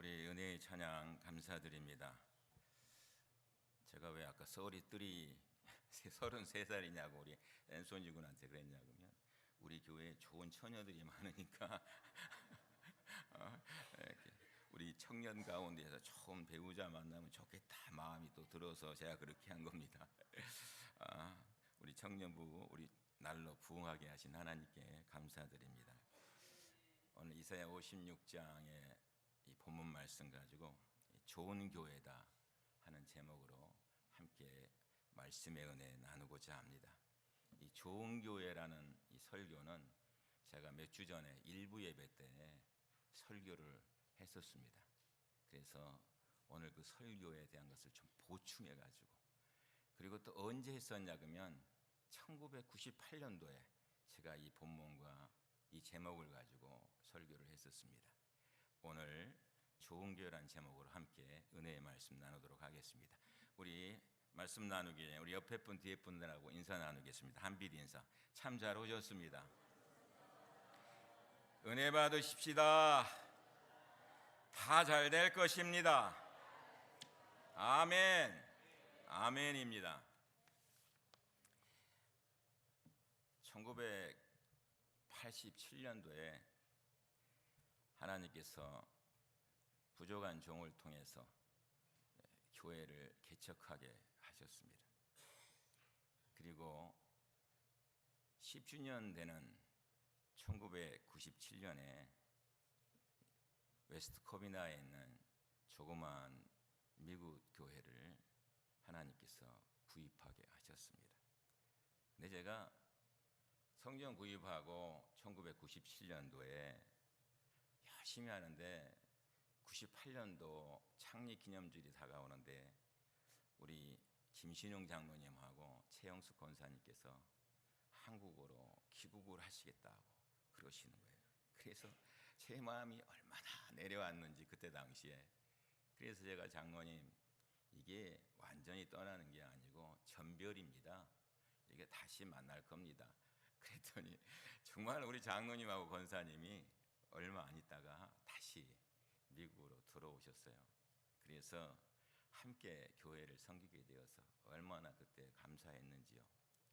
우리 은혜의 찬양 감사드립니다. 제가 왜 아까 서울이 뜰이 33살이냐고 우리 앤소니 군한테 그랬냐면 우리 교회에 좋은 처녀들이 많으니까 이렇게 우리 청년 가운데서 좋은 배우자 만나면 좋겠다 마음이 또 들어서 제가 그렇게 한 겁니다. 우리 청년부 우리 날로 부흥하게 하신 하나님께 감사드립니다. 오늘 이사야 56장의 이 본문 말씀 가지고 좋은 교회다 하는 제목으로 함께 말씀의 은혜 나누고자 합니다. 이 좋은 교회라는 이 설교는 제가 몇 주 전에 일부 예배 때 설교를 했었습니다. 그래서 오늘 그 설교에 대한 것을 좀 보충해 가지고, 그리고 또 언제 했었냐 그러면 1998년도에 제가 이 본문과 이 제목을 가지고 설교를 했었습니다. 오늘 좋은 교회라는 제목으로 함께 은혜의 말씀 나누도록 하겠습니다. 우리 말씀 나누기 전에 우리 옆에 분 뒤에 분들하고 인사 나누겠습니다. 한빛 인사. 참 잘 오셨습니다. 은혜 받으십시다. 다 잘 될 것입니다. 아멘. 아멘입니다. 1987년도에 하나님께서 부족한 종을 통해서 교회를 개척하게 하셨습니다. 그리고 10주년 되는 1997년에 웨스트 코비나에 있는 조그마한 미국 교회를 하나님께서 구입하게 하셨습니다. 근데 제가 성전 구입하고 1997년도에 열심히 하는데 98년도 창립 기념주일이 다가오는데 우리 김신용 장로님하고 최영숙 권사님께서 한국으로 귀국을 하시겠다고 그러시는 거예요. 그래서 제 마음이 얼마나 내려왔는지 그때 당시에. 그래서 제가 장로님, 이게 완전히 떠나는 게 아니고 전별입니다. 이게 다시 만날 겁니다. 그랬더니 정말 우리 장로님하고 권사님이 얼마 안 있다가 다시 미국으로 들어오셨어요. 그래서 함께 교회를 섬기게 되어서 얼마나 그때 감사했는지요.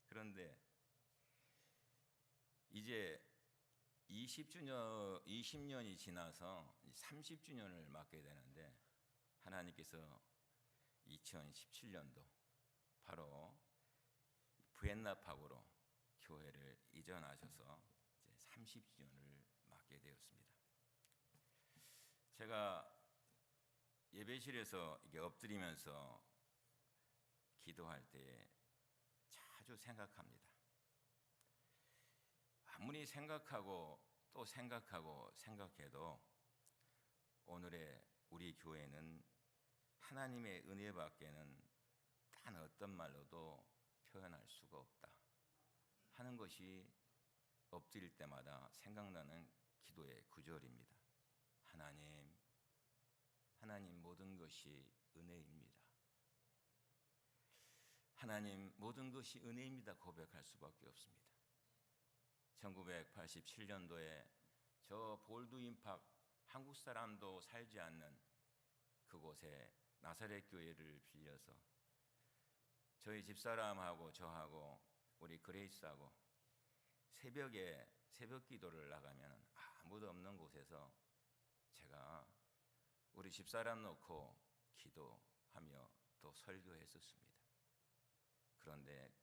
그런데 이제 20년이 지나서 30주년을 맞게 되는데 하나님께서 2017년도 바로 부엔나팍으로 교회를 이전하셔서 이제 30주년을 맞게 되었습니다. 제가 예배실에서 이게 엎드리면서 기도할 때 자주 생각합니다. 아무리 생각하고 또 생각하고 생각해도 오늘의 우리 교회는 하나님의 은혜밖에는 단 어떤 말로도 표현할 수가 없다 하는 것이 엎드릴 때마다 생각나는 기도의 구절입니다. 하나님 모든 것이 은혜입니다. 하나님 모든 것이 은혜입니다 고백할 수밖에 없습니다. 1987년도에 저 볼드윈팍 한국 사람도 살지 않는 그곳에 나사렛 교회를 빌려서 저희 집사람하고 저하고 우리 그레이스하고 새벽에 새벽 기도를 나가면 아무도 없는 곳에서 제가 우리 집사람 놓고 기도하며 또 설교했었습니다. 그런데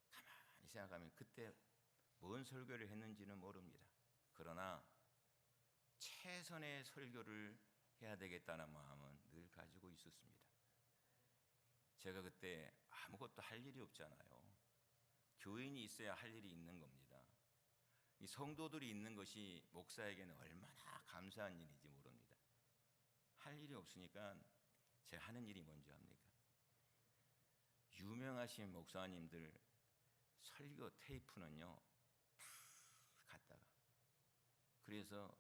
가만히 생각하면 그때 뭔 설교를 했는지는 모릅니다. 그러나 최선의 설교를 해야 되겠다는 마음은 늘 가지고 있었습니다. 제가 그때 아무것도 할 일이 없잖아요. 교인이 있어야 할 일이 있는 겁니다. 이 성도들이 있는 것이 목사에게는 얼마나 감사한 일인지 모릅니다. 할 일이 없으니까 제가 하는 일이 뭔지 압니까? 유명하신 목사님들 설교 테이프는요 다 갖다가, 그래서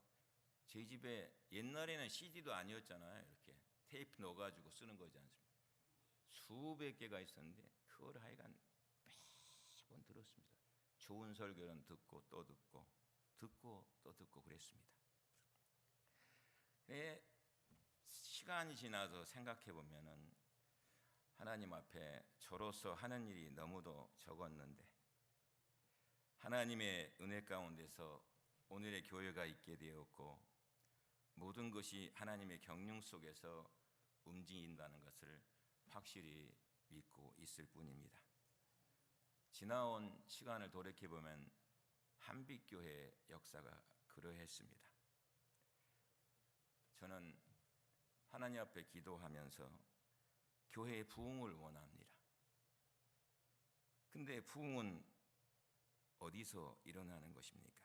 제 집에 옛날에는 CD도 아니었잖아요. 이렇게 테이프 넣어가지고 쓰는 거지 않습니까? 수백 개가 있었는데 그걸 하여간 매번 들었습니다. 좋은 설교는 듣고 또 듣고 또 듣고 그랬습니다. 시간이 지나서 생각해 보면은 하나님 앞에 저로서 하는 일이 너무도 적었는데 하나님의 은혜 가운데서 오늘의 교회가 있게 되었고 모든 것이 하나님의 경륜 속에서 움직인다는 것을 확실히 믿고 있을 뿐입니다. 지나온 시간을 돌이켜보면 한빛교회 역사가 그러했습니다. 저는 하나님 앞에 기도하면서 교회의 부흥을 원합니다. 근데 부흥은 어디서 일어나는 것입니까?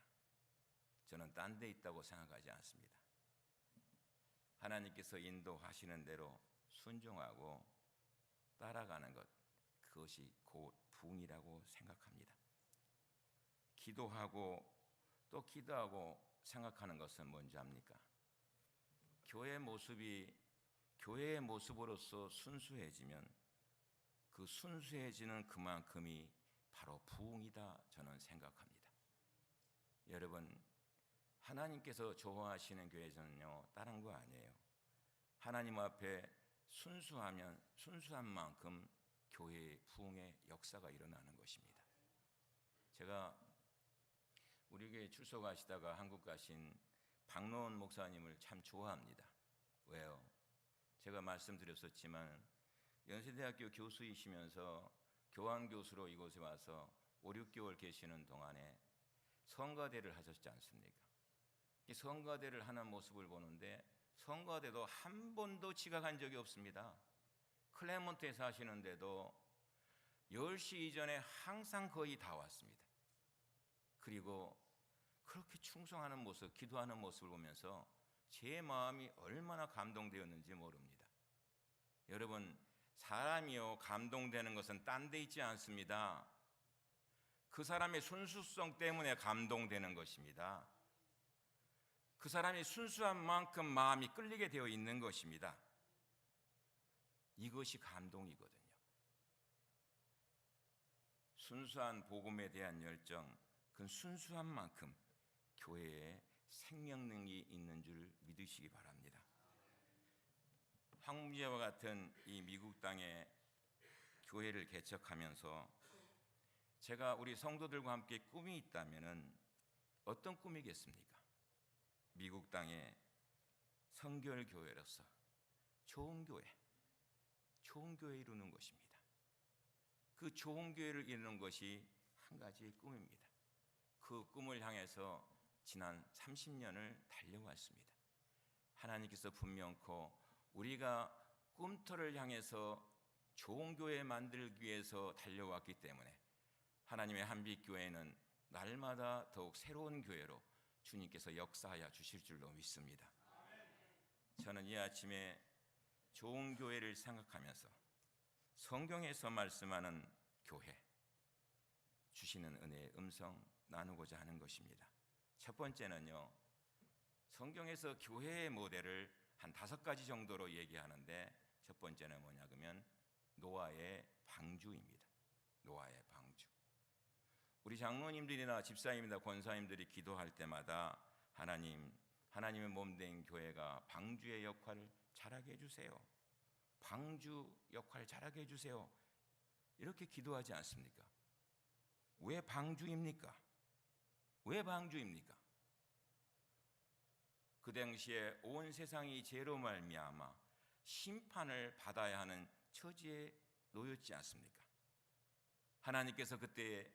저는 딴 데 있다고 생각하지 않습니다. 하나님께서 인도하시는 대로 순종하고 따라가는 것, 그것이 곧 부흥이라고 생각합니다. 기도하고 또 기도하고 생각하는 것은 뭔지 압니까? 교회의 모습이 교회의 모습으로서 순수해지면 그 순수해지는 그만큼이 바로 부흥이다 저는 생각합니다. 여러분, 하나님께서 좋아하시는 교회는요 다른 거 아니에요. 하나님 앞에 순수하면 순수한 만큼 교회의 부흥의 역사가 일어나는 것입니다. 제가 우리 교회 출석하시다가 한국 가신 박노원 목사님을 참 좋아합니다. 왜요? 제가 말씀드렸었지만 연세대학교 교수이시면서 교환교수로 이곳에 와서 5, 6개월 계시는 동안에 성가대를 하셨지 않습니까? 이 성가대를 하는 모습을 보는데 성가대도 한 번도 지각한 적이 없습니다. 클레몬트에 사시는데도 10시 이전에 항상 거의 다 왔습니다. 그리고 그렇게 충성하는 모습, 기도하는 모습을 보면서 제 마음이 얼마나 감동되었는지 모릅니다. 여러분, 사람이요 감동되는 것은 딴 데 있지 않습니다. 그 사람의 순수성 때문에 감동되는 것입니다. 그 사람이 순수한 만큼 마음이 끌리게 되어 있는 것입니다. 이것이 감동이거든요. 순수한 복음에 대한 열정, 그 순수한 만큼 교회에 생명력이 있는 줄 믿으시기 바랍니다. 황무지와 같은 이 미국 땅에 교회를 개척하면서 제가 우리 성도들과 함께 꿈이 있다면 어떤 꿈이겠습니까? 미국 땅에 성결교회로서 좋은 교회 이루는 것입니다. 그 좋은 교회를 이루는 것이 한 가지의 꿈입니다. 그 꿈을 향해서 지난 30년을 달려왔습니다. 하나님께서 분명코 우리가 꿈터를 향해서 좋은 교회 만들기 위해서 달려왔기 때문에 하나님의 한빛교회는 날마다 더욱 새로운 교회로 주님께서 역사하여 주실 줄로 믿습니다. 저는 이 아침에 좋은 교회를 생각하면서 성경에서 말씀하는 교회 주시는 은혜의 음성 나누고자 하는 것입니다. 첫 번째는요, 성경에서 교회의 모델을 한 5가지 정도로 얘기하는데 첫 번째는 뭐냐 그러면 노아의 방주입니다. 노아의 방주. 우리 장로님들이나 집사님이나 권사님들이 기도할 때마다 하나님의 몸된 교회가 방주의 역할을 잘하게 해주세요. 방주 역할을 잘하게 해주세요. 이렇게 기도하지 않습니까? 왜 방주입니까? 왜 방주입니까? 그 당시에 온 세상이 죄로 말미암아 심판을 받아야 하는 처지에 놓였지 않습니까? 하나님께서 그때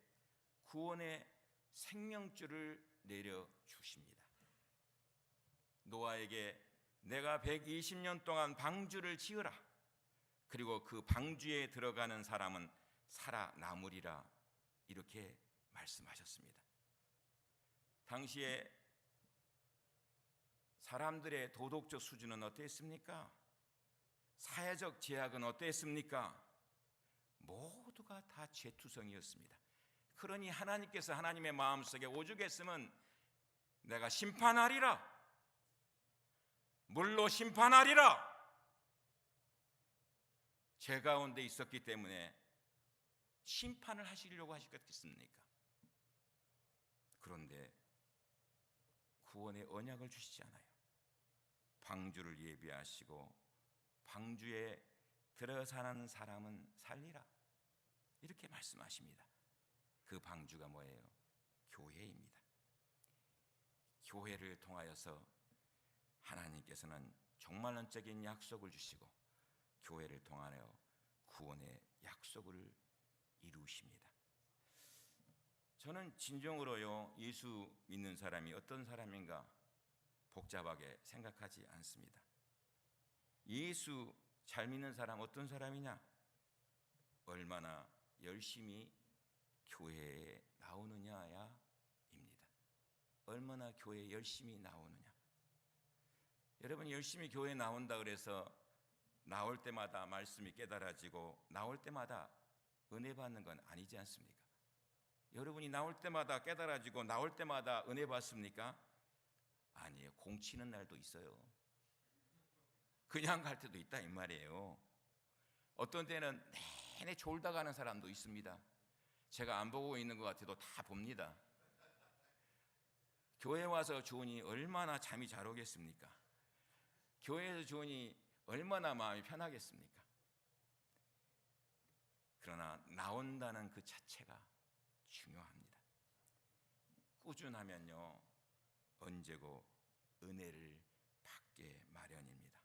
구원의 생명줄을 내려주십니다. 노아에게 내가 120년 동안 방주를 지으라. 그리고 그 방주에 들어가는 사람은 살아남으리라. 이렇게 말씀하셨습니다. 당시에 사람들의 도덕적 수준은 어땠습니까? 사회적 제약은 어땠습니까? 모두가 다 죄투성이었습니다. 그러니 하나님께서 하나님의 마음속에 오죽했으면 내가 심판하리라, 물로 심판하리라, 죄 가운데 있었기 때문에 심판을 하시려고 하시겠습니까? 그런데 구원의 언약을 주시지 않아요. 방주를 예비하시고 방주에 들어 사는 사람은 살리라, 이렇게 말씀하십니다. 그 방주가 뭐예요? 교회입니다. 교회를 통하여서 하나님께서는 종말론적인 약속을 주시고 교회를 통하여 구원의 약속을 이루십니다. 저는 진정으로요, 예수 믿는 사람이 어떤 사람인가 복잡하게 생각하지 않습니다. 예수 잘 믿는 사람 어떤 사람이냐? 얼마나 열심히 교회에 나오느냐야 입니다. 얼마나 교회에 열심히 나오느냐. 여러분, 열심히 교회에 나온다 그래서 나올 때마다 말씀이 깨달아지고 나올 때마다 은혜 받는 건 아니지 않습니까? 여러분이 나올 때마다 깨달아지고 나올 때마다 은혜 받습니까? 아니에요. 공치는 날도 있어요. 그냥 갈 때도 있다 이 말이에요. 어떤 때는 내내 졸다 가는 사람도 있습니다. 제가 안 보고 있는 것 같아도 다 봅니다. 교회 와서 좋으니 얼마나 잠이 잘 오겠습니까? 교회에서 좋으니 얼마나 마음이 편하겠습니까? 그러나 나온다는 그 자체가 중요합니다. 꾸준하면요, 언제고 은혜를 받게 마련입니다.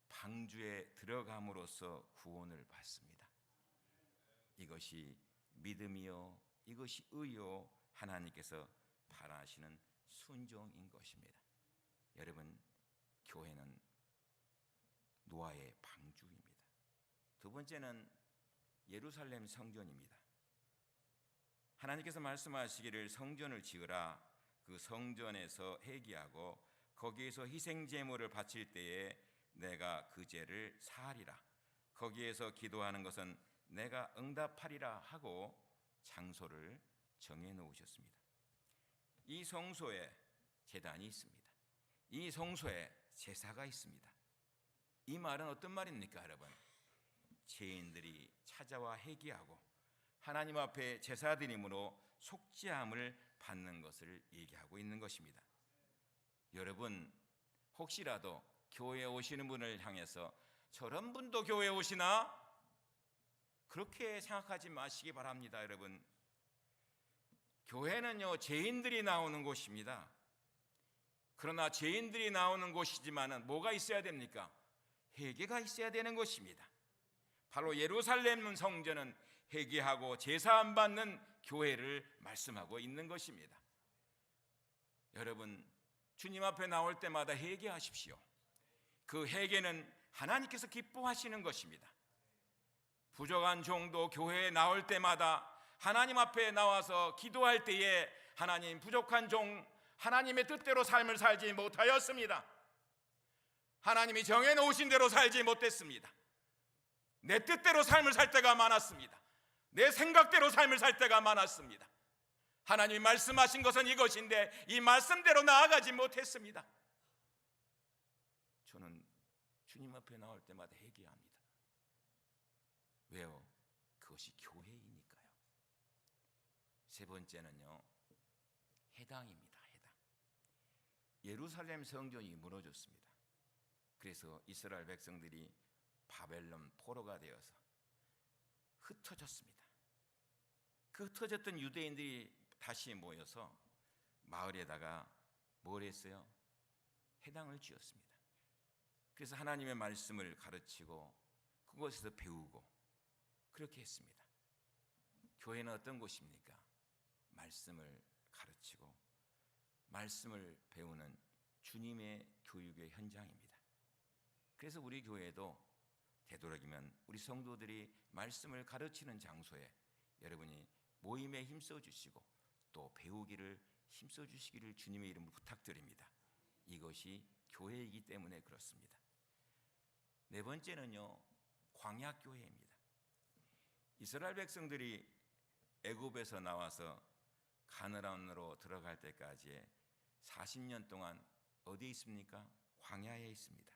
방주에 들어감으로써 구원을 받습니다. 이것이 믿음이요, 이것이 의요, 하나님께서 바라시는 순종인 것입니다. 여러분, 교회는 노아의 방주입니다. 두 번째는 예루살렘 성전입니다. 하나님께서 말씀하시기를 성전을 지으라. 그 성전에서 회개하고 거기에서 희생 제물을 바칠 때에 내가 그 죄를 사하리라. 거기에서 기도하는 것은 내가 응답하리라 하고 장소를 정해 놓으셨습니다. 이 성소에 제단이 있습니다. 이 성소에 제사가 있습니다. 이 말은 어떤 말입니까, 여러분? 죄인들이 찾아와 회개하고 하나님 앞에 제사 드림으로 속죄함을 받는 것을 얘기하고 있는 것입니다. 여러분, 혹시라도 교회에 오시는 분을 향해서 저런 분도 교회에 오시나? 그렇게 생각하지 마시기 바랍니다. 여러분, 교회는요, 죄인들이 나오는 곳입니다. 그러나 죄인들이 나오는 곳이지만은 뭐가 있어야 됩니까? 회개가 있어야 되는 것입니다. 바로 예루살렘 성전은 회개하고 제사 안 받는 교회를 말씀하고 있는 것입니다. 여러분, 주님 앞에 나올 때마다 회개하십시오. 그 회개는 하나님께서 기뻐하시는 것입니다. 부족한 종도 교회에 나올 때마다 하나님 앞에 나와서 기도할 때에 하나님, 부족한 종 하나님의 뜻대로 삶을 살지 못하였습니다. 하나님이 정해놓으신 대로 살지 못했습니다. 내 뜻대로 삶을 살 때가 많았습니다. 내 생각대로 삶을 살 때가 많았습니다. 하나님이 말씀하신 것은 이것인데 이 말씀대로 나아가지 못했습니다. 저는 주님 앞에 나올 때마다 회개합니다. 왜요? 그것이 교회이니까요. 세 번째는요, 해당입니다. 해당. 예루살렘 성전이 무너졌습니다. 그래서 이스라엘 백성들이 바벨론 포로가 되어서 흩어졌습니다. 그 흩어졌던 유대인들이 다시 모여서 마을에다가 뭘 했어요? 회당을 지었습니다. 그래서 하나님의 말씀을 가르치고 그곳에서 배우고 그렇게 했습니다. 교회는 어떤 곳입니까? 말씀을 가르치고 말씀을 배우는 주님의 교육의 현장입니다. 그래서 우리 교회도 되도록이면 우리 성도들이 말씀을 가르치는 장소에 여러분이 모임에 힘써 주시고 또 배우기를 힘써 주시기를 주님의 이름으로 부탁드립니다. 이것이 교회이기 때문에 그렇습니다. 네 번째는요, 광야교회입니다. 이스라엘 백성들이 애굽에서 나와서 가나안으로 들어갈 때까지 40년 동안 어디에 있습니까? 광야에 있습니다.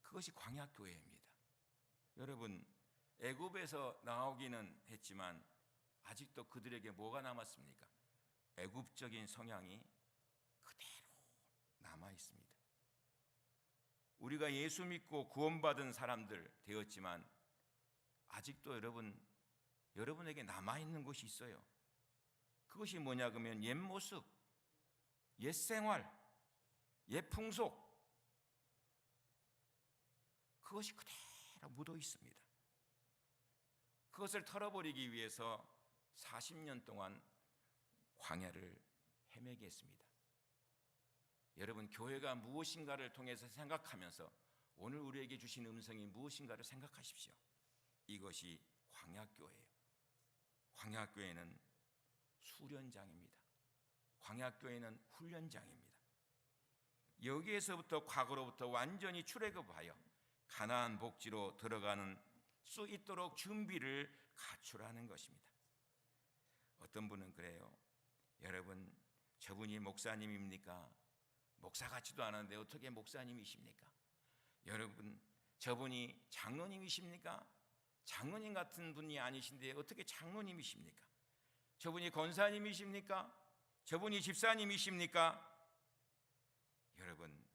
그것이 광야교회입니다. 여러분, 애굽에서 나오기는 했지만 아직도 그들에게 뭐가 남았습니까? 애굽적인 성향이 그대로 남아 있습니다. 우리가 예수 믿고 구원받은 사람들 되었지만 아직도 여러분에게 남아있는 것이 있어요. 그것이 뭐냐 그러면 옛 모습, 옛 생활, 옛 풍속, 그것이 그대로 묻어 있습니다. 그것을 털어버리기 위해서 40년 동안 광야를 헤매게 했습니다. 여러분, 교회가 무엇인가를 통해서 생각하면서 오늘 우리에게 주신 음성이 무엇인가를 생각하십시오. 이것이 광야교회예요. 광야교회는 수련장입니다. 광야교회는 훈련장입니다. 여기에서부터 과거로부터 완전히 출애굽하여 가나안 복지로 들어가는 수 있도록 준비를 갖추라는 것입니다. 어떤 분은 그래요. 여러분, 저분이 목사님입니까? 목사 같지도 않은데 어떻게 목사님이십니까? 여러분, 저분이 장로님이십니까? 장로님 같은 분이 아니신데 어떻게 장로님이십니까? 저분이 권사님이십니까? 저분이 집사님이십니까? 여러분,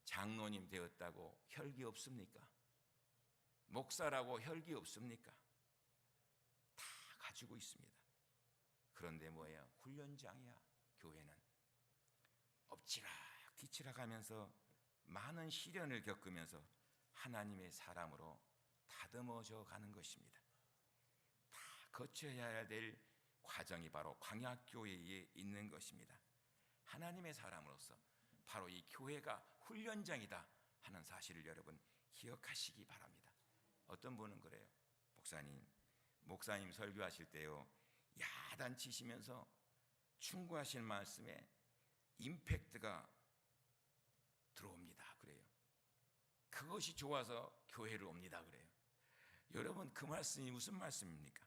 장로님 되었다고 혈기 없습니까? 목사라고 혈기 없습니까? 다 가지고 있습니다. 그런데 뭐예요? 훈련장이야. 교회는 엎치락 뒤치락 하면서 많은 시련을 겪으면서 하나님의 사람으로 다듬어져 가는 것입니다. 다 거쳐야 될 과정이 바로 광야교회에 있는 것입니다. 하나님의 사람으로서 바로 이 교회가 훈련장이다 하는 사실을 여러분 기억하시기 바랍니다. 어떤 분은 그래요. 목사님 설교하실 때요, 야단치시면서 충고하신 말씀에 임팩트가 들어옵니다. 그래요. 그것이 좋아서 교회를 옵니다. 그래요. 여러분, 그 말씀이 무슨 말씀입니까?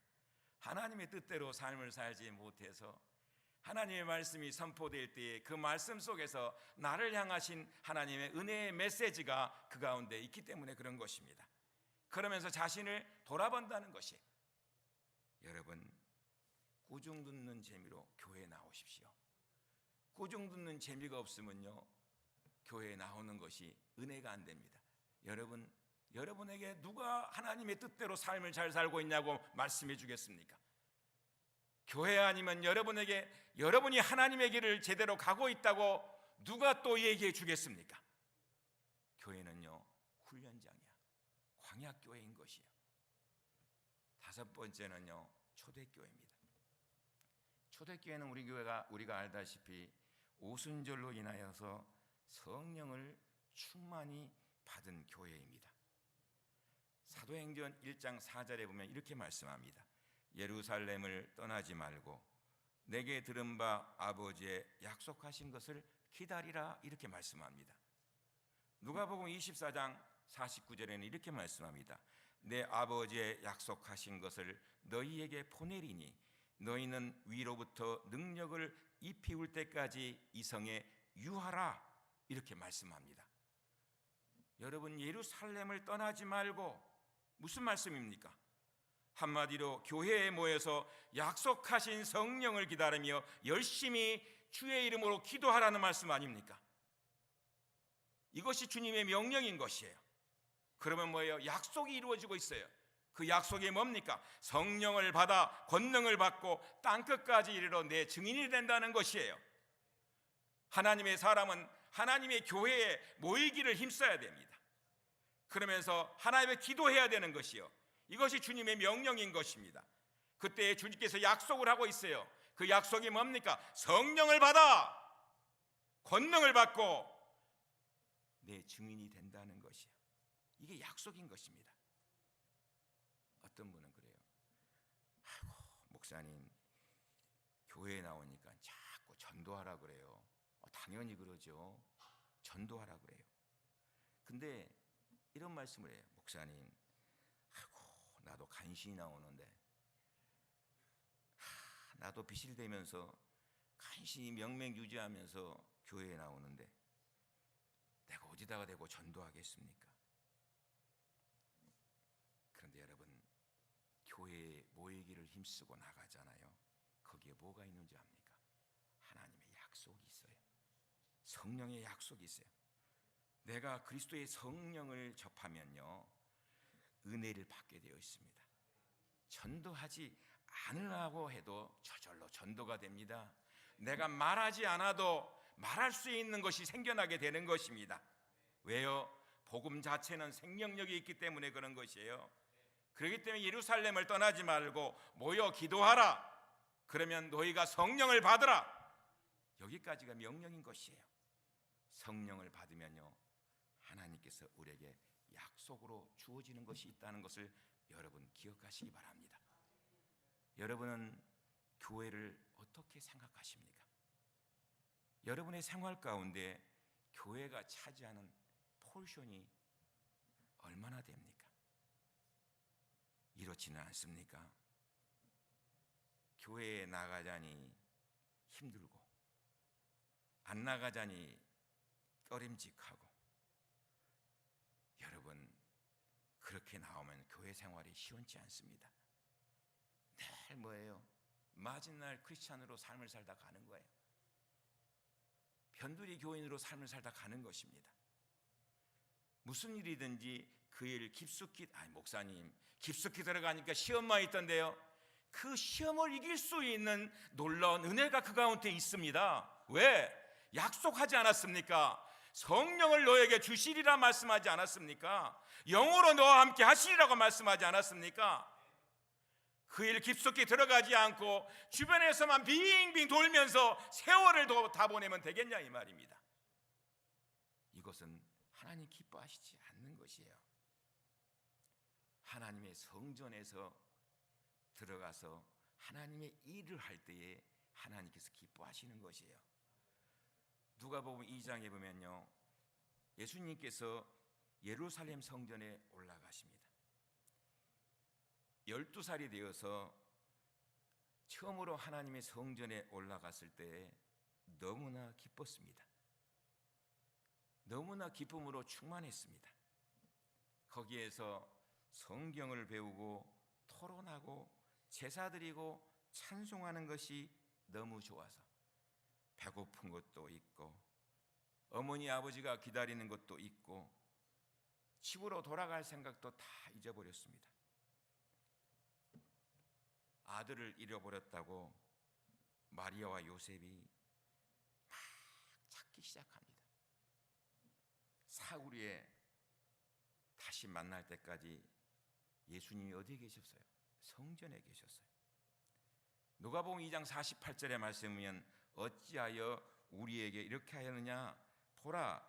하나님의 뜻대로 삶을 살지 못해서 하나님의 말씀이 선포될 때에 그 말씀 속에서 나를 향하신 하나님의 은혜의 메시지가 그 가운데 있기 때문에 그런 것입니다. 그러면서 자신을 돌아본다는 것이, 여러분, 꾸중 듣는 재미로 교회에 나오십시오. 꾸중 듣는 재미가 없으면요, 교회에 나오는 것이 은혜가 안 됩니다. 여러분에게 누가 하나님의 뜻대로 삶을 잘 살고 있냐고 말씀해 주겠습니까? 교회 아니면 여러분이 하나님의 길을 제대로 가고 있다고 누가 또 얘기해 주겠습니까? 교회는요, 훈련장이야. 광야교회인 것이요. 다섯 번째는요, 초대교회입니다. 초대교회는 우리가 알다시피 오순절로 인하여서 성령을 충만히 받은 교회입니다. 사도행전 1장 4절에 보면 이렇게 말씀합니다. 예루살렘을 떠나지 말고 내게 들은 바 아버지의 약속하신 것을 기다리라, 이렇게 말씀합니다. 누가복음 24장 49절에는 이렇게 말씀합니다. 내 아버지의 약속하신 것을 너희에게 보내리니 너희는 위로부터 능력을 입히울 때까지 이 성에 유하라, 이렇게 말씀합니다. 여러분, 예루살렘을 떠나지 말고, 무슨 말씀입니까? 한마디로 교회에 모여서 약속하신 성령을 기다리며 열심히 주의 이름으로 기도하라는 말씀 아닙니까? 이것이 주님의 명령인 것이에요. 그러면 뭐예요? 약속이 이루어지고 있어요. 그 약속이 뭡니까? 성령을 받아 권능을 받고 땅끝까지 이르러 내 증인이 된다는 것이에요. 하나님의 사람은 하나님의 교회에 모이기를 힘써야 됩니다. 그러면서 하나님의 기도해야 되는 것이요, 이것이 주님의 명령인 것입니다. 그때 주님께서 약속을 하고 있어요. 그 약속이 뭡니까? 성령을 받아 권능을 받고 내 증인이 된다는 것이요, 이게 약속인 것입니다. 어떤 분은 그래요. 아이고, 목사님 교회에 나오니까 자꾸 전도하라 그래요. 당연히 그러죠. 전도하라 그래요. 근데 이런 말씀을 해요. 목사님, 아이고, 나도 간신히 나오는데, 나도 비실대면서 간신히 명맥 유지하면서 교회에 나오는데 내가 어디다가 대고 전도하겠습니까? 그런데 여러분, 교회에 모이기를 힘쓰고 나가잖아요. 거기에 뭐가 있는지 압니까? 하나님의 약속이 있어요. 성령의 약속이 있어요. 내가 그리스도의 성령을 접하면요, 은혜를 받게 되어 있습니다. 전도하지 않으라고 해도 저절로 전도가 됩니다. 내가 말하지 않아도 말할 수 있는 것이 생겨나게 되는 것입니다. 왜요? 복음 자체는 생명력이 있기 때문에 그런 것이에요. 그렇기 때문에 예루살렘을 떠나지 말고 모여 기도하라. 그러면 너희가 성령을 받으라. 여기까지가 명령인 것이에요. 성령을 받으면요, 하나님께서 우리에게 약속으로 주어지는 것이 있다는 것을 여러분 기억하시기 바랍니다. 여러분은 교회를 어떻게 생각하십니까? 여러분의 생활 가운데 교회가 차지하는 포션이 얼마나 됩니까? 이렇지는 않습니까? 교회에 나가자니 힘들고 안 나가자니 꺼림직하고, 여러분 그렇게 나오면 교회 생활이 시원치 않습니다. 늘 뭐예요? 마지날 크리스찬으로 삶을 살다 가는 거예요. 변두리 교인으로 삶을 살다 가는 것입니다. 무슨 일이든지 그 일 깊숙이, 목사님 깊숙이 들어가니까 시험만 있던데요, 그 시험을 이길 수 있는 놀라운 은혜가 그 가운데 있습니다. 왜? 약속하지 않았습니까? 성령을 너에게 주시리라 말씀하지 않았습니까? 영으로 너와 함께 하시리라고 말씀하지 않았습니까? 그 일 깊숙이 들어가지 않고 주변에서만 빙빙 돌면서 세월을 다 보내면 되겠냐 이 말입니다. 이것은 하나님 기뻐하시지 않는 것이에요. 하나님의 성전에서 들어가서 하나님의 일을 할 때에 하나님께서 기뻐하시는 것이에요. 누가복음 2장에 보면요, 예수님께서 예루살렘 성전에 올라가십니다. 12살이 되어서 처음으로 하나님의 성전에 올라갔을 때 너무나 기뻤습니다. 너무나 기쁨으로 충만했습니다. 거기에서 성경을 배우고 토론하고 제사드리고 찬송하는 것이 너무 좋아서 배고픈 것도 있고 어머니 아버지가 기다리는 것도 있고 집으로 돌아갈 생각도 다 잊어버렸습니다. 아들을 잃어버렸다고 마리아와 요셉이 막 찾기 시작합니다. 사우리에 다시 만날 때까지 예수님이 어디에 계셨어요? 성전에 계셨어요. 누가복음 2장 48절의 말씀이면 어찌하여 우리에게 이렇게 하였느냐? 보라,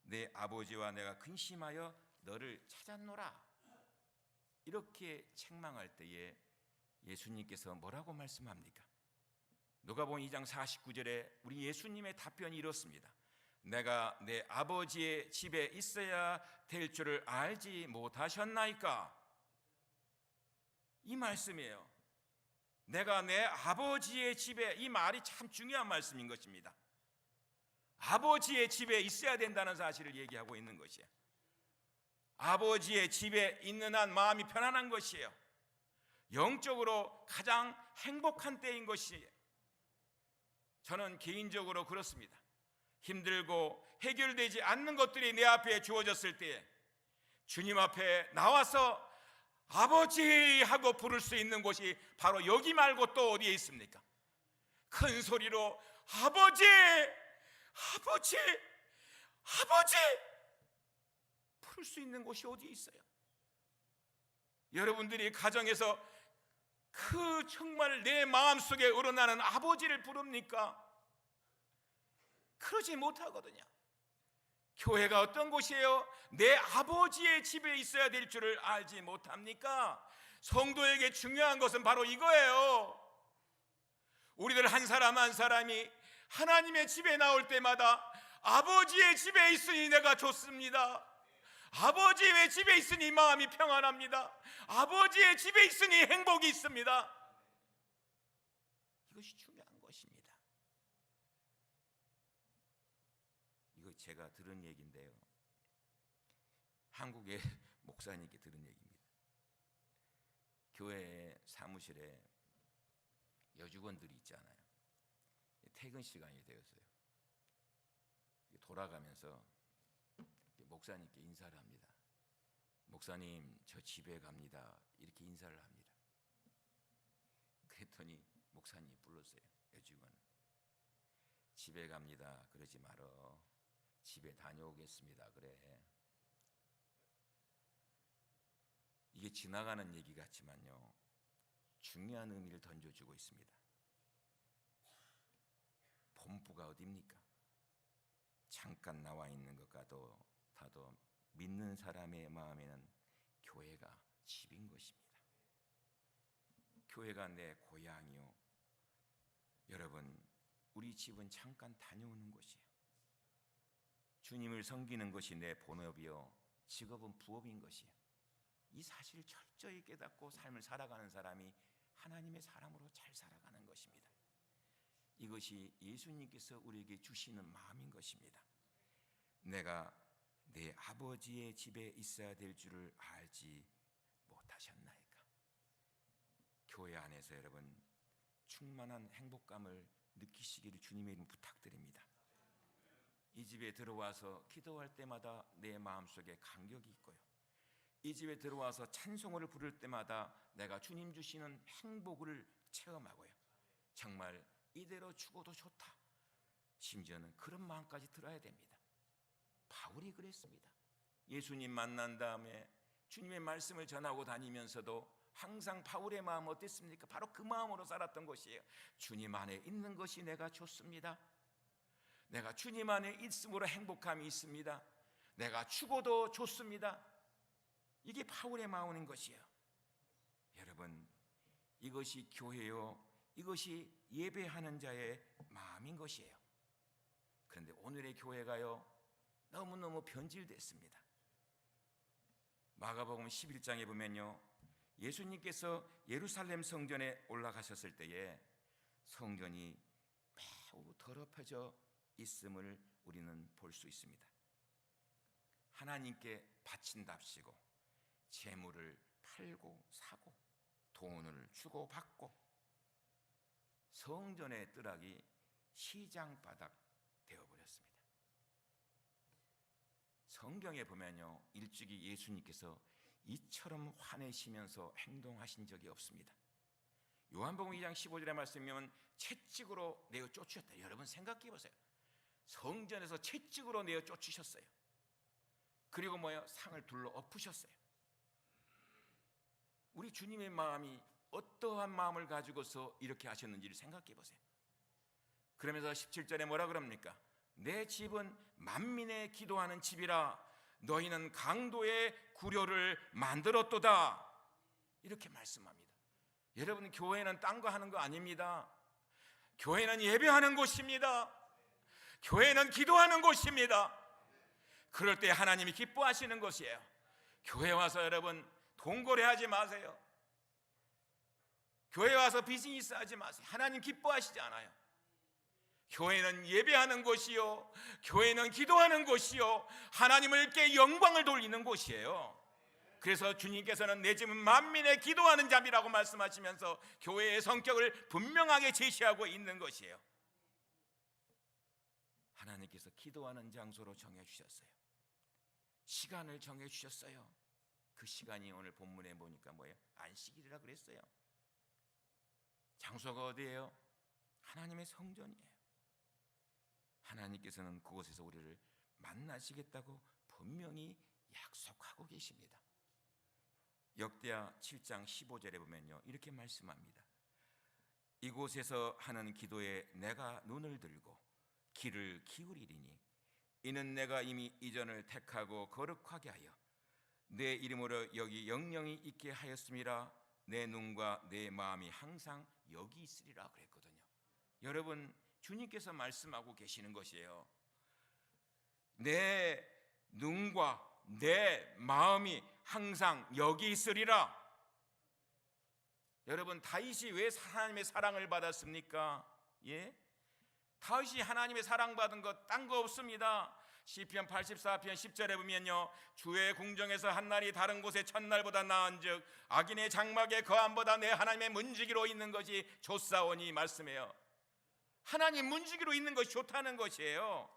내 아버지와 내가 근심하여 너를 찾았노라. 이렇게 책망할 때에 예수님께서 뭐라고 말씀합니까? 누가복음 2장 49절에 우리 예수님의 답변이 이렇습니다. 내가 내 아버지의 집에 있어야 될 줄을 알지 못하셨나이까? 이 말씀이에요. 내가 내 아버지의 집에, 이 말이 참 중요한 말씀인 것입니다. 아버지의 집에 있어야 된다는 사실을 얘기하고 있는 것이에요. 아버지의 집에 있는 한 마음이 편안한 것이에요. 영적으로 가장 행복한 때인 것이에요. 저는 개인적으로 그렇습니다. 힘들고 해결되지 않는 것들이 내 앞에 주어졌을 때 주님 앞에 나와서 아버지 하고 부를 수 있는 곳이 바로 여기 말고 또 어디에 있습니까? 큰 소리로 아버지, 아버지, 아버지 부를 수 있는 곳이 어디에 있어요? 여러분들이 가정에서 그 정말 내 마음속에 우러나는 아버지를 부릅니까? 그러지 못하거든요. 교회가 어떤 곳이에요? 내 아버지의 집에 있어야 될 줄을 알지 못합니까? 성도에게 중요한 것은 바로 이거예요. 우리들 한 사람 한 사람이 하나님의 집에 나올 때마다 아버지의 집에 있으니 내가 좋습니다. 아버지의 집에 있으니 마음이 평안합니다. 아버지의 집에 있으니 행복이 있습니다. 이것이 중요한 것입니다. 이거 제가 들은 얘기인데요, 한국의 목사님께 들은 얘기입니다. 교회 사무실에 여직원들이 있잖아요. 퇴근 시간이 되었어요. 돌아가면서 목사님께 인사를 합니다. 목사님, 저 집에 갑니다. 이렇게 인사를 합니다. 그랬더니 목사님이 불렀어요. 여직원은. 집에 갑니다. 그러지 말어. 집에 다녀오겠습니다. 그래. 이게 지나가는 얘기 같지만요, 중요한 의미를 던져주고 있습니다. 본부가 어디입니까? 잠깐 나와 있는 것 같아도 믿는 사람의 마음에는 교회가 집인 것입니다. 교회가 내 고향이요. 여러분, 우리 집은 잠깐 다녀오는 곳이에요. 주님을 섬기는 것이 내 본업이요, 직업은 부업인 것이에요. 이 사실을 철저히 깨닫고 삶을 살아가는 사람이 하나님의 사람으로 잘 살아가는 것입니다. 이것이 예수님께서 우리에게 주시는 마음인 것입니다. 내가 내 아버지의 집에 있어야 될 줄을 알지 못하셨나이까? 교회 안에서 여러분 충만한 행복감을 느끼시기를 주님의 이름 부탁드립니다. 이 집에 들어와서 기도할 때마다 내 마음속에 감격이 있고요, 이 집에 들어와서 찬송을 부를 때마다 내가 주님 주시는 행복을 체험하고요, 정말 이대로 죽어도 좋다, 심지어는 그런 마음까지 들어야 됩니다. 바울이 그랬습니다. 예수님 만난 다음에 주님의 말씀을 전하고 다니면서도 항상 바울의 마음 어땠습니까? 바로 그 마음으로 살았던 것이에요. 주님 안에 있는 것이 내가 좋습니다. 내가 주님 안에 있음으로 행복함이 있습니다. 내가 죽어도 좋습니다. 이게 바울의 마음인 것이에요. 여러분, 이것이 교회요, 이것이 예배하는 자의 마음인 것이에요. 그런데 오늘의 교회가요, 너무너무 변질됐습니다. 마가복음 11장에 보면요, 예수님께서 예루살렘 성전에 올라가셨을 때에 성전이 매우 더럽혀져 있음을 우리는 볼 수 있습니다. 하나님께 바친답시고 재물을 팔고 사고 돈을 주고 받고 성전의 뜰락이 시장바닥 되어버렸습니다. 성경에 보면요, 일찍이 예수님께서 이처럼 화내시면서 행동하신 적이 없습니다. 요한복음 2장 15절의 말씀이면 채찍으로 내어 쫓으셨다. 여러분 생각해 보세요. 성전에서 채찍으로 내어 쫓으셨어요. 그리고 상을 둘러 엎으셨어요. 우리 주님의 마음이 어떠한 마음을 가지고서 이렇게 하셨는지를 생각해 보세요. 그러면서 17절에 뭐라 그럽니까? 내 집은 만민의 기도하는 집이라 너희는 강도의 구려를 만들었도다, 이렇게 말씀합니다. 여러분, 교회는 딴 거 하는 거 아닙니다. 교회는 예배하는 곳입니다. 교회는 기도하는 곳입니다. 그럴 때 하나님이 기뻐하시는 것이에요. 교회 와서 여러분 돈거래하지 마세요. 교회 와서 비즈니스 하지 마세요. 하나님 기뻐하시지 않아요. 교회는 예배하는 곳이요, 교회는 기도하는 곳이요, 하나님께 영광을 돌리는 곳이에요. 그래서 주님께서는 내 집은 만민의 기도하는 잠이라고 말씀하시면서 교회의 성격을 분명하게 제시하고 있는 것이에요. 하나님께서 기도하는 장소로 정해주셨어요. 시간을 정해주셨어요. 그 시간이 오늘 본문에 보니까 뭐예요? 안식일이라 그랬어요. 장소가 어디예요? 하나님의 성전이에요. 하나님께서는 그곳에서 우리를 만나시겠다고 분명히 약속하고 계십니다. 역대하 7장 15절에 보면요, 이렇게 말씀합니다. 이곳에서 하는 기도에 내가 눈을 들고 귀를 기울이리니 이는 내가 이미 이전을 택하고 거룩하게 하여 내 이름으로 여기 영영이 있게 하였음이라. 내 눈과 내 마음이 항상 여기 있으리라 그랬거든요. 여러분, 주님께서 말씀하고 계시는 것이에요. 내 눈과 내 마음이 항상 여기 있으리라. 여러분, 다윗이 왜 하나님의 사랑을 받았습니까? 다윗이 하나님의 사랑받은 것 딴 거 없습니다. 시편 84편 10절에 보면요, 주의 궁정에서 한 날이 다른 곳의 첫날보다 나은즉 악인의 장막의 거함보다 내 하나님의 문지기로 있는 것이 좋사오니 말씀해요. 하나님 문지기로 있는 것이 좋다는 것이에요.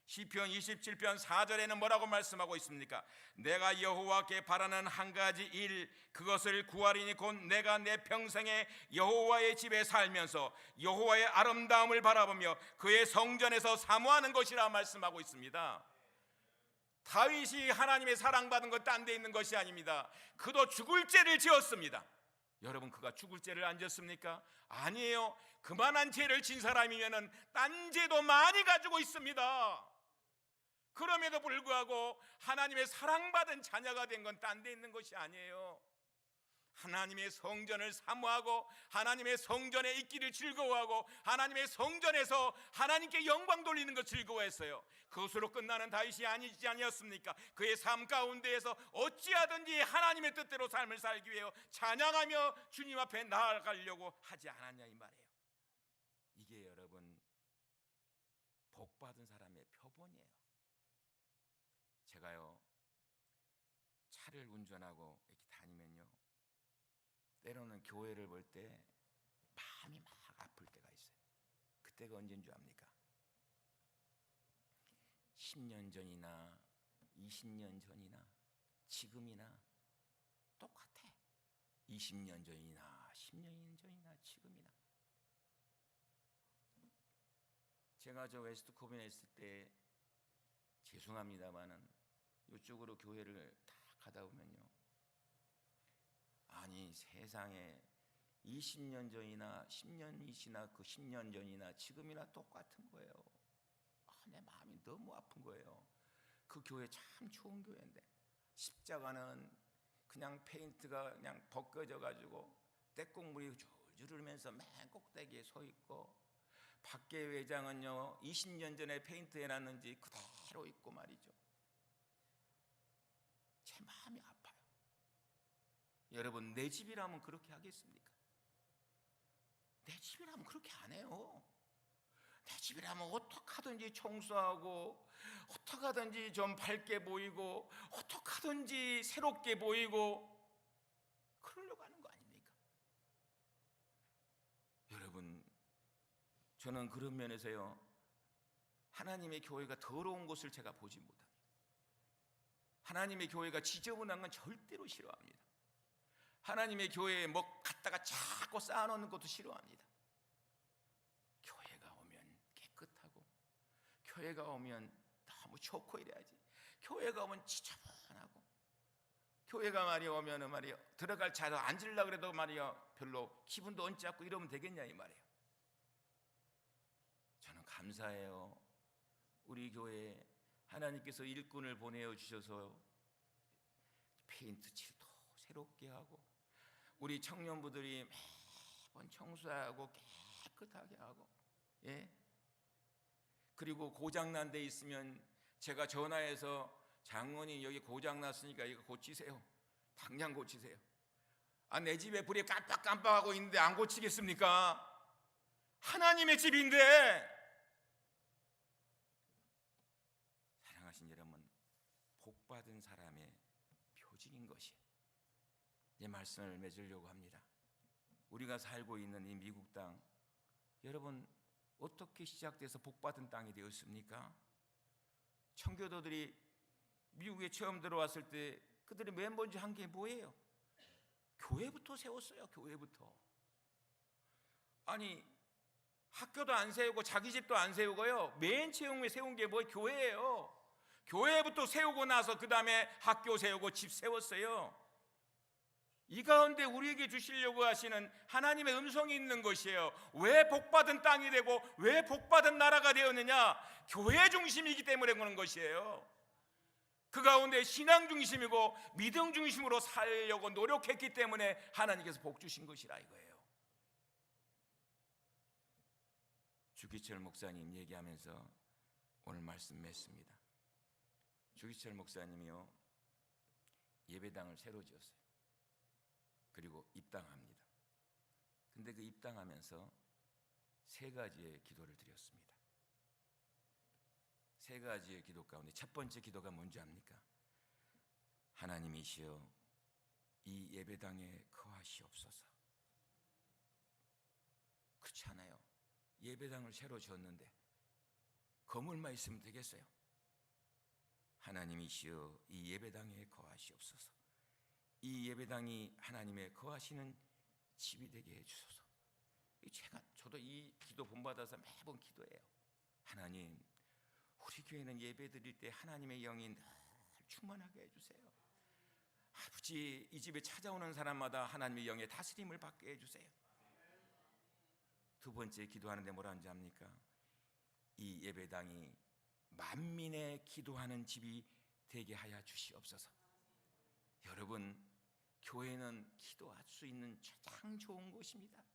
시편 27편 4절에는 뭐라고 말씀하고 있습니까? 내가 여호와께 바라는 한 가지 일, 그것을 구하리니 곧 내가 내 평생에 여호와의 집에 살면서 여호와의 아름다움을 바라보며 그의 성전에서 사모하는 것이라 말씀하고 있습니다. 다윗이 하나님의 사랑받은 것 딴 데 있는 것이 아닙니다. 그도 죽을 죄를 지었습니다. 여러분, 그가 죽을 죄를 안 지었습니까? 아니에요. 그만한 죄를 진 사람이면은 딴 죄도 많이 가지고 있습니다. 그럼에도 불구하고 하나님의 사랑받은 자녀가 된 건 딴 데 있는 것이 아니에요. 하나님의 성전을 사모하고 하나님의 성전에 있기를 즐거워하고 하나님의 성전에서 하나님께 영광 돌리는 것 즐거워했어요. 그것으로 끝나는 다윗이 아니지 아니었습니까? 그의 삶 가운데에서 어찌하든지 하나님의 뜻대로 삶을 살기 위해 찬양하며 주님 앞에 나아가려고 하지 않았냐 이 말이에요. 이게 여러분 복받은 사람의 표본이에요. 제가요, 차를 운전하고 이렇게 다니면요, 때로는 교회를 볼 때 마음이 막 아플 때가 있어요. 그때가 언제인 줄 압니까? 10년 전이나 20년 전이나 지금이나 똑같아. 20년 전이나 10년 전이나 지금이나. 제가 저 웨스트 코빈에 있을 때, 죄송합니다마는 이쪽으로 교회를 다 가다 보면요, 아니 세상에 20년 전이나 10년이나 그 10년 전이나 지금이나 똑같은 거예요. 내 마음이 너무 아픈 거예요. 그 교회 참 좋은 교회인데 십자가는 그냥 페인트가 그냥 벗겨져 가지고 떼국물이 줄줄 흐르면서 맨 꼭대기에 서 있고, 밖에 외장은요 20년 전에 페인트 해놨는지 그대로 있고 말이죠. 제 마음이 아파요. 여러분, 내 집이라면 그렇게 하겠습니까? 내 집이라면 그렇게 안 해요. 내 집이라면 어떻게 하든지 청소하고 어떻게 하든지 좀 밝게 보이고 어떻게 하든지 새롭게 보이고 그러려고 하는 거 아닙니까? 여러분, 저는 그런 면에서요, 하나님의 교회가 더러운 곳을 제가 보지 못합니다. 하나님의 교회가 지저분한 건 절대로 싫어합니다. 하나님의 교회에 뭐 갖다가 자꾸 쌓아놓는 것도 싫어합니다. 교회가 오면 깨끗하고, 교회가 오면 너무 좋고 이래야지. 교회가 오면 지저분하고, 교회가 말이야 오면은 말이야 들어갈 자리에 앉으려고 그래도 말이야 별로 기분도 얹지 이러면 되겠냐 이 말이에요. 저는 감사해요. 우리 교회에 하나님께서 일꾼을 보내어 주셔서 페인트 칠도 새롭게 하고, 우리 청년부들이 매번 청소하고 깨끗하게 하고, 예. 그리고 고장난 데 있으면 제가 전화해서 장모님 여기 고장났으니까 이거 고치세요. 당장 고치세요. 아, 내 집에 불이 깜빡깜빡하고 있는데 안 고치겠습니까? 하나님의 집인데. 사랑하신 여러분, 복받은 사람의 표징인 것이 이 말씀을 맺으려고 합니다. 우리가 살고 있는 이 미국 땅, 여러분 어떻게 시작돼서 복받은 땅이 되었습니까? 청교도들이 미국에 처음 들어왔을 때 그들이 맨 먼저 한 게 뭐예요? 교회부터 세웠어요. 교회부터. 아니, 학교도 안 세우고 자기 집도 안 세우고요, 맨 처음에 세운 게 뭐예요? 교회예요. 교회부터 세우고 나서 그 다음에 학교 세우고 집 세웠어요. 이 가운데 우리에게 주시려고 하시는 하나님의 음성이 있는 것이에요. 왜 복받은 땅이 되고 왜 복받은 나라가 되었느냐? 교회 중심이기 때문에 그런 것이에요. 그 가운데 신앙 중심이고 믿음 중심으로 살려고 노력했기 때문에 하나님께서 복 주신 것이라 이거예요. 주기철 목사님 얘기하면서 오늘 말씀 맺습니다. 주기철 목사님이요, 예배당을 새로 지었어요. 그리고 입당합니다. 근데 그 입당하면서 세 가지의 기도를 드렸습니다. 세 가지의 기도 가운데 첫 번째 기도가 뭔지 압니까? 하나님이시여, 이 예배당에 거하시옵소서. 그렇지 않아요? 예배당을 새로 지었는데 거물만 있으면 되겠어요? 하나님이시여 이 예배당에 거하시옵소서. 이 예배당이 하나님의 거하시는 집이 되게 해주소서. 저도 이 기도 본받아서 매번 기도해요. 하나님, 우리 교회는 예배 드릴 때 하나님의 영이 늘 충만하게 해주세요. 아버지, 이 집에 찾아오는 사람마다 하나님의 영의 다스림을 받게 해주세요. 두 번째 기도하는데 뭐라 하는지 압니까? 이 예배당이 만민의 기도하는 집이 되게 하여 주시옵소서. 여러분, 교회는 기도할 수 있는 가장 좋은 곳입니다.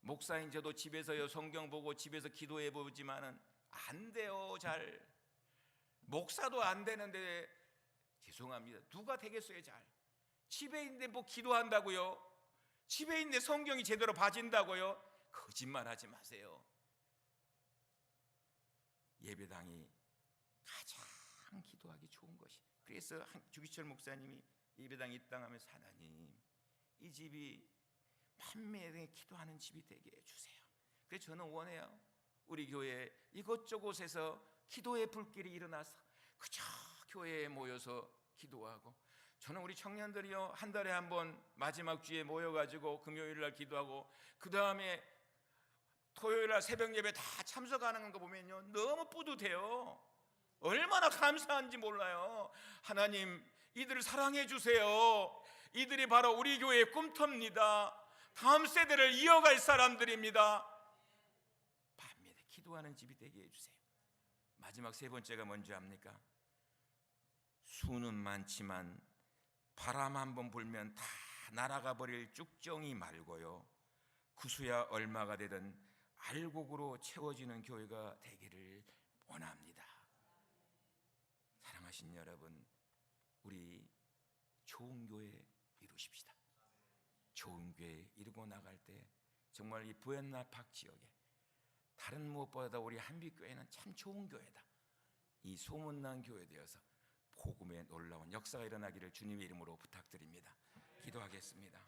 목사인 저도 집에서요 성경 보고 집에서 기도해 보지만은 안 돼요. 잘 목사도 안 되는데 죄송합니다. 누가 되겠어요? 잘 집에 있는데 뭐 기도한다고요? 집에 있는데 성경이 제대로 봐진다고요? 거짓말하지 마세요. 예배당이 가장 기도하기 좋은 것이. 그래서 주기철 목사님이 예배당 입당하면서 하나님, 이 집이 만민에게 기도하는 집이 되게 해주세요. 그래서 저는 원해요. 우리 교회 이곳저곳에서 기도의 불길이 일어나서 그저 교회에 모여서 기도하고, 저는 우리 청년들이요 한 달에 한 번 마지막 주에 모여가지고 금요일날 기도하고 그 다음에 토요일날 새벽 예배 다 참석하는 거 보면요 너무 뿌듯해요. 얼마나 감사한지 몰라요. 하나님, 이들을 사랑해 주세요. 이들이 바로 우리 교회의 꿈터입니다. 다음 세대를 이어갈 사람들입니다. 밤에 기도하는 집이 되게 해주세요. 마지막 세 번째가 뭔지 압니까? 수는 많지만 바람 한번 불면 다 날아가 버릴 쭉정이 말고요, 그 수야 얼마가 되든 알곡으로 채워지는 교회가 되기를 원합니다. 사랑하신 여러분, 우리 좋은 교회 이루십시다. 좋은 교회 이루고 나갈 때 정말 이 부엔나팍 지역에 다른 무엇보다 우리 한빛교회는 참 좋은 교회다, 이 소문난 교회 되어서 복음의 놀라운 역사가 일어나기를 주님의 이름으로 부탁드립니다. 기도하겠습니다.